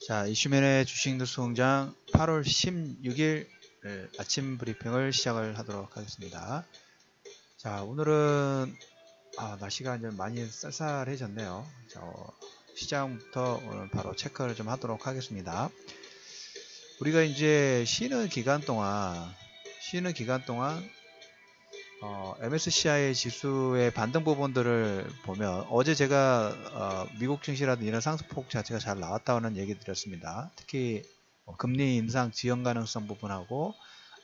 자, 이슈맨의 주식 뉴스 공장 8월 16일 아침 브리핑을 시작을 하도록 하겠습니다. 자, 오늘은 날씨가 이제 많이 쌀쌀해졌네요. 자, 시장부터 오늘 바로 체크를 좀 하도록 하겠습니다. 우리가 이제 쉬는 기간 동안 MSCI 지수의 반등 부분들을 보면 어제 제가 미국 증시라든 이런 상승폭 자체가 잘 나왔다는 얘기 드렸습니다. 특히 금리 인상 지연 가능성 부분하고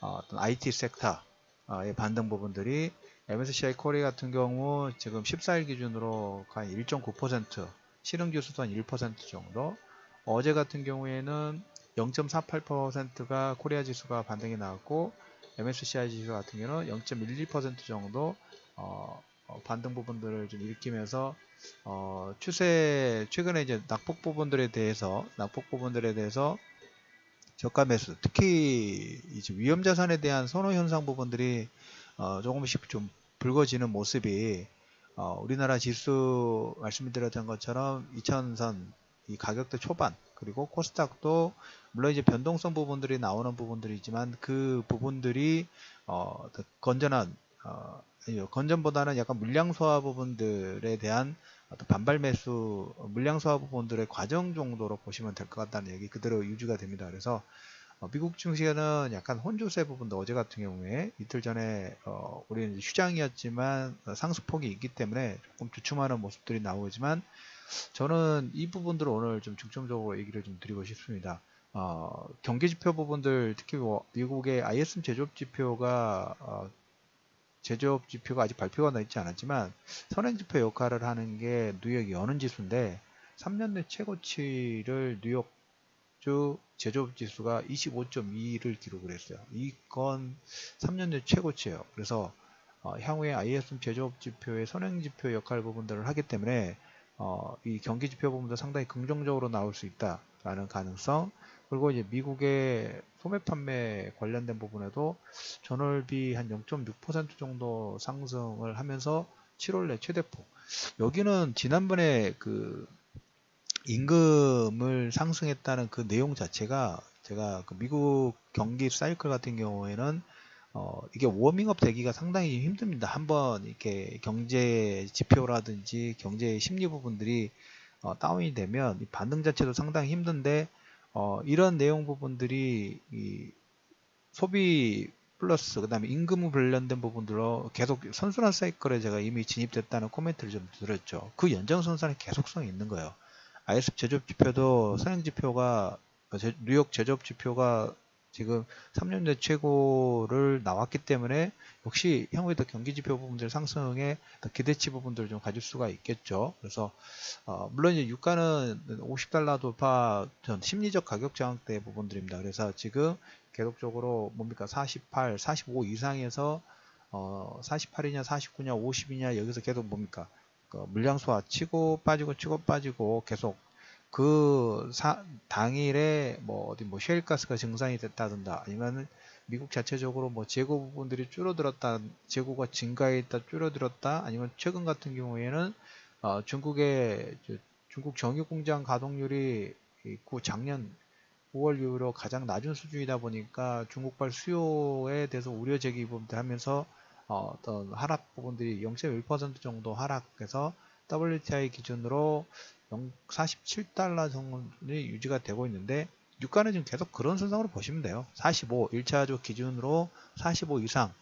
어떤 IT 섹터의 반등 부분들이 MSCI 코리아 같은 경우 지금 14일 기준으로 한 1.9%, 실흥지수도 한 1% 정도, 어제 같은 경우에는 0.48%가 코리아 지수가 반등이 나왔고 MSCI 지수 같은 경우는 0.12% 정도 반등 부분들을 좀 일으키면서 추세 최근에 이제 낙폭 부분들에 대해서 저가 매수, 특히 이제 위험 자산에 대한 선호 현상 부분들이 조금씩 좀 붉어지는 모습이 우리나라 지수 말씀드렸던 것처럼 2000선 이 가격대 초반, 그리고 코스닥도 물론 이제 변동성 부분들이 나오는 부분들이지만 그 부분들이 건전한 건전보다는 약간 물량 소화 부분들에 대한 어떤 반발 매수, 물량 소화 부분들의 과정 정도로 보시면 될 것 같다는 얘기 그대로 유지가 됩니다. 그래서 미국 증시는 약간 혼조세 부분도 어제 같은 경우에 이틀 전에 우리는 휴장이었지만 상승폭이 있기 때문에 조금 주춤하는 모습들이 나오지만 저는 이 부분들을 오늘 좀 중점적으로 얘기를 좀 드리고 싶습니다. 경기 지표 부분들, 특히 미국의 ISM 제조업 지표가 아직 발표가 나 있지 않았지만 선행 지표 역할을 하는 게 뉴욕 연은 지수인데 3년 내 최고치를 뉴욕주 제조업 지수가 25.2를 기록을 했어요. 이건 3년 내 최고치예요. 그래서 향후에 ISM 제조업 지표의 선행 지표 역할 부분들을 하기 때문에 이 경기 지표 부분도 상당히 긍정적으로 나올 수 있다라는 가능성, 그리고 이제 미국의 소매 판매 관련된 부분에도 전월비 한 0.6% 정도 상승을 하면서 7월 내 최대폭. 여기는 지난번에 그 임금을 상승했다는 그 내용 자체가 제가 그 미국 경기 사이클 같은 경우에는 이게 워밍업 되기가 상당히 힘듭니다. 한번 이렇게 경제 지표라든지 경제 심리 부분들이 다운이 되면 이 반등 자체도 상당히 힘든데 이런 내용 부분들이 이 소비 플러스 그다음에 임금 관련된 부분들로 계속 선순환 사이클에 제가 이미 진입됐다는 코멘트를 좀 드렸죠. 그 연장선상에 계속성이 있는 거예요. ISM 제조업 지표도 선행 지표가 뉴욕 제조업 지표가 지금 3년 내 최고를 나왔기 때문에 역시 향후에도 경기 지표 부분들 상승에 기대치 부분들을 좀 가질 수가 있겠죠. 그래서 물론 이제 유가는 50달러 돌파 전 심리적 가격 저항대 부분들입니다. 그래서 지금 계속적으로 뭡니까 48, 45 이상에서 48이냐 49냐 50이냐 여기서 계속 뭡니까 물량 소화 치고 빠지고 계속 그 당일에 뭐 어디 뭐 셰일가스가 증산이 됐다든가 아니면 미국 자체적으로 뭐 재고 부분들이 줄어들었다, 재고가 증가했다 줄어들었다, 아니면 최근 같은 경우에는 중국의 중국 정유 공장 가동률이 작년 5월 이후로 가장 낮은 수준이다 보니까 중국발 수요에 대해서 우려 제기 부분들 하면서 어떤 하락 부분들이 0.1% 정도 하락해서 WTI 기준으로 47달러 정도이 유지가 되고 있는데 유가는 지금 계속 그런 선상으로 보시면 돼요. 45 1차주 기준으로 45 이상,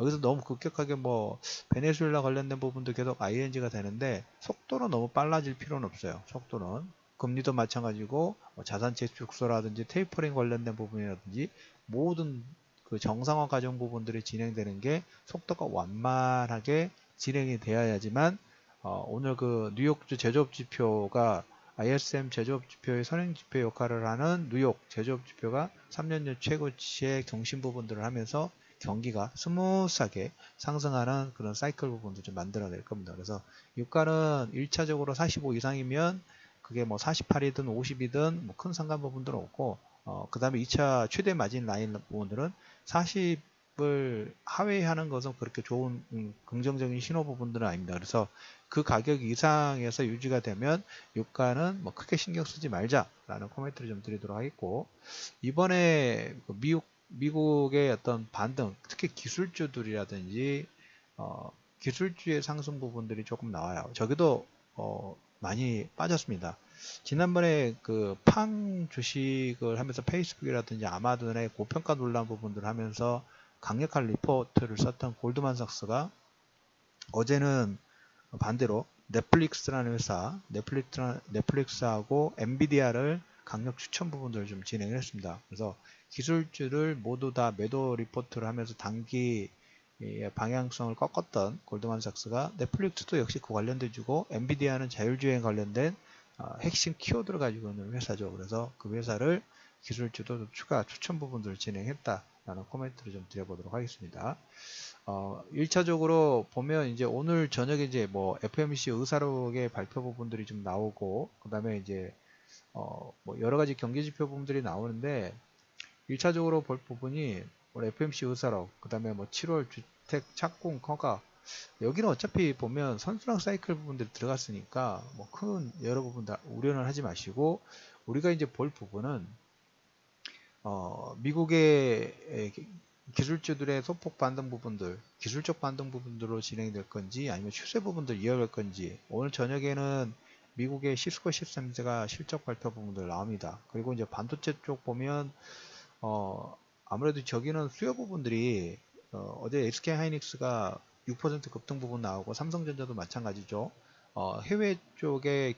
여기서 너무 급격하게 뭐 베네수엘라 관련된 부분도 계속 ING가 되는데 속도는 너무 빨라질 필요는 없어요. 속도는 금리도 마찬가지고 자산 재축소라든지 테이퍼링 관련된 부분이라든지 모든 그 정상화 과정 부분들이 진행되는 게 속도가 완만하게 진행이 되어야지만 오늘 그 뉴욕주 제조업 지표가 ISM 제조업 지표의 선행 지표 역할을 하는 뉴욕 제조업 지표가 3년여 최고치의 경신 부분들을 하면서 경기가 스무스하게 상승하는 그런 사이클 부분도 좀 만들어낼 겁니다. 그래서 유가는 1차적으로 45 이상이면 그게 뭐 48이든 50이든 뭐 큰 상관 부분들은 없고 그 다음에 2차 최대 마진 라인 부분들은 40을 하회하는 것은 그렇게 좋은 긍정적인 신호 부분들은 아닙니다. 그래서 그 가격 이상에서 유지가 되면 유가는 뭐 크게 신경 쓰지 말자라는 코멘트를 좀 드리도록 하겠고, 이번에 그 미국의 어떤 반등, 특히 기술주들이라든지 기술주의 상승 부분들이 조금 나와요. 저기도 많이 빠졌습니다. 지난번에 그 팡 주식을 하면서 페이스북이라든지 아마존의 고평가 논란 부분들을 하면서 강력한 리포트를 썼던 골드만삭스가 어제는 반대로 넷플릭스라는 회사, 넷플릭스하고 엔비디아를 강력 추천 부분들을 좀 진행을 했습니다. 그래서 기술주를 모두 다 매도 리포트를 하면서 단기 방향성을 꺾었던 골드만삭스가 넷플릭스도 역시 그 관련돼 주고, 엔비디아는 자율주행 관련된 핵심 키워드를 가지고 있는 회사죠. 그래서 그 회사를 기술주도 추가 추천 부분들을 진행했다라는 코멘트를 좀 드려보도록 하겠습니다. 1차적으로 보면 이제 오늘 저녁에 이제 뭐 FOMC 의사록의 발표 부분들이 좀 나오고, 그 다음에 이제 뭐 여러 가지 경제 지표 부분들이 나오는데, 1차적으로 볼 부분이 FOMC 의사록, 그 다음에 뭐 7월 주택 착공 허가, 여기는 어차피 보면 선순환 사이클 부분들이 들어갔으니까 뭐 큰 여러 부분 다 우려는 하지 마시고, 우리가 이제 볼 부분은 미국의 기술주들의 소폭 반등 부분들, 기술적 반등 부분들로 진행될 건지 아니면 추세 부분들 이어갈 건지, 오늘 저녁에는 미국의 시스코 시스템즈가 실적 발표 부분들 나옵니다. 그리고 이제 반도체 쪽 보면 아무래도 저기는 수요 부분들이 어제 SK 하이닉스가 6% 급등 부분 나오고, 삼성전자도 마찬가지죠. 해외 쪽의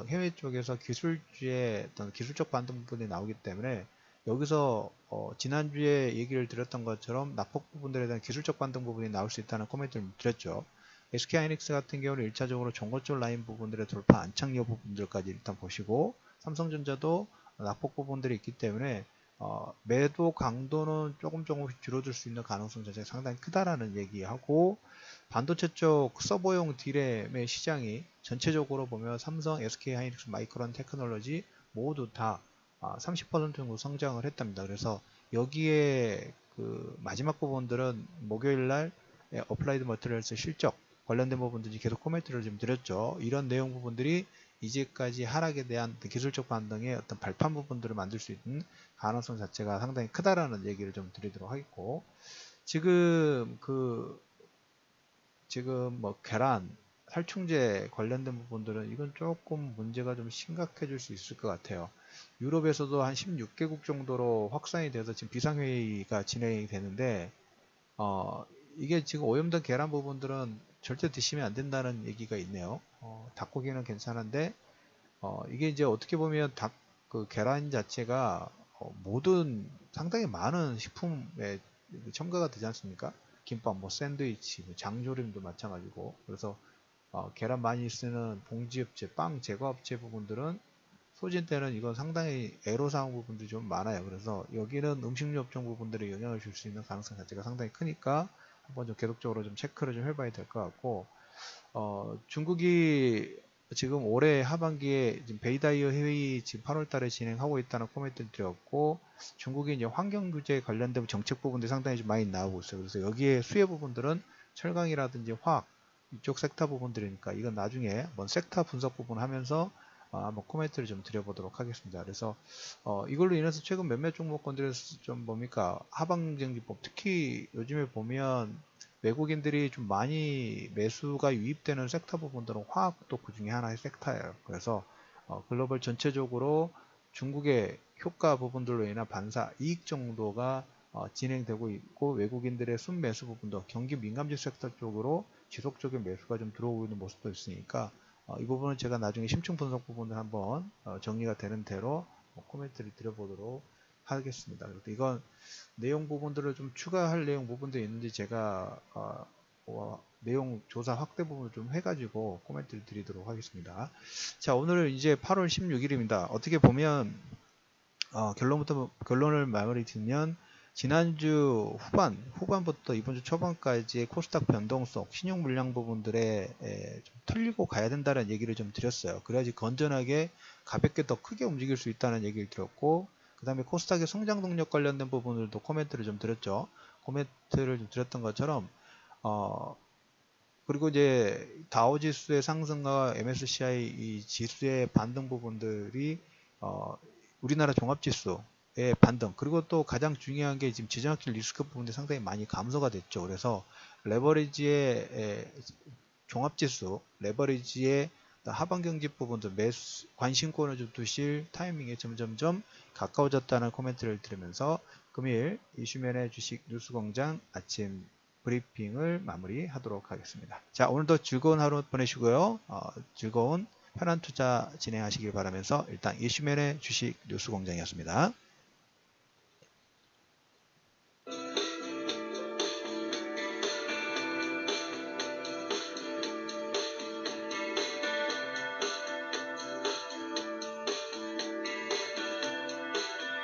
해외 쪽에서 기술주의 어떤 기술적 반등 부분이 나오기 때문에, 여기서 지난주에 얘기를 드렸던 것처럼 낙폭 부분들에 대한 기술적 반등 부분이 나올 수 있다는 코멘트를 드렸죠. SK 하이닉스 같은 경우는 1차적으로 정고점 라인 부분들의 돌파 안착 여부 부분들까지 일단 보시고, 삼성전자도 낙폭 부분들이 있기 때문에 매도 강도는 조금씩 줄어들 수 있는 가능성 자체가 상당히 크다라는 얘기하고, 반도체 쪽 서버용 D램의 시장이 전체적으로 보면 삼성, SK 하이닉스, 마이크론 테크놀로지 모두 다 30% 정도 성장을 했답니다. 그래서 여기에 그 마지막 부분들은 목요일날 어플라이드 머티리얼스 실적 관련된 부분들이 계속 코멘트를 좀 드렸죠. 이런 내용 부분들이 이제까지 하락에 대한 기술적 반등의 어떤 발판 부분들을 만들 수 있는 가능성 자체가 상당히 크다라는 얘기를 좀 드리도록 하겠고, 지금 뭐 계란, 살충제 관련된 부분들은 이건 조금 문제가 좀 심각해질 수 있을 것 같아요. 유럽에서도 한 16개국 정도로 확산이 돼서 지금 비상회의가 진행이 되는데, 이게 지금 오염된 계란 부분들은 절대 드시면 안 된다는 얘기가 있네요. 닭고기는 괜찮은데, 이게 이제 어떻게 보면 그 계란 자체가 모든 상당히 많은 식품에 첨가가 되지 않습니까? 김밥, 뭐 샌드위치, 뭐 장조림도 마찬가지고. 그래서 계란 많이 쓰는 봉지업체, 빵 제과업체 부분들은 소진 때는 이건 상당히 애로사항 부분들이 좀 많아요. 그래서 여기는 음식료 업종 부분들에 영향을 줄 수 있는 가능성 자체가 상당히 크니까 한번 좀 계속적으로 좀 체크를 좀 해봐야 될 것 같고, 중국이 지금 올해 하반기에 지금 베이다이어 회의 지금 8월 달에 진행하고 있다는 코멘트를 드렸고, 중국이 이제 환경 규제 관련된 정책 부분들이 상당히 좀 많이 나오고 있어요. 그래서 여기에 수혜 부분들은 철강이라든지 화학 이쪽 섹터 부분들이니까 이건 나중에 한번 섹터 분석 부분 하면서 한번 코멘트를 좀 드려보도록 하겠습니다. 그래서 이걸로 인해서 최근 몇몇 종목권들에서 좀 뭡니까, 하방정지법, 특히 요즘에 보면 외국인들이 좀 많이 매수가 유입되는 섹터 부분들은 화학도 그 중에 하나의 섹터예요. 그래서 글로벌 전체적으로 중국의 효과 부분들로 인한 반사 이익 정도가 진행되고 있고, 외국인들의 순매수 부분도 경기 민감지 섹터 쪽으로 지속적인 매수가 좀 들어오고 있는 모습도 있으니까, 이 부분은 제가 나중에 심층 분석 부분을 한번 정리가 되는 대로 코멘트를 드려보도록 하겠습니다. 그래서 이건 내용 부분들을 좀 추가할 내용 부분도 있는데, 제가 내용 조사 확대 부분을 좀 해가지고 코멘트를 드리도록 하겠습니다. 자, 오늘 이제 8월 16일입니다. 어떻게 보면 결론을 마무리 짓면, 지난주 후반부터 이번주 초반까지의 코스닥 변동성, 신용 물량 부분들에 좀 털리고 가야 된다는 얘기를 좀 드렸어요. 그래야지 건전하게 가볍게 더 크게 움직일 수 있다는 얘기를 드렸고, 그 다음에 코스닥의 성장 동력 관련된 부분들도 코멘트를 좀 드렸죠. 코멘트를 좀 드렸던 것처럼 그리고 이제 다우지수의 상승과 MSCI 이 지수의 반등 부분들이 우리나라 종합지수의 반등, 그리고 또 가장 중요한 게 지금 지정학적 리스크 부분이 상당히 많이 감소가 됐죠. 그래서 레버리지의 종합지수, 레버리지의 하반 경직 부분도 매수 관심권을 좀 두실 타이밍에 점점점 가까워졌다는 코멘트를 들으면서 금일 이슈면의 주식 뉴스공장 아침 브리핑을 마무리하도록 하겠습니다. 자, 오늘도 즐거운 하루 보내시고요. 즐거운 편한 투자 진행하시길 바라면서 일단 이슈면의 주식 뉴스공장이었습니다.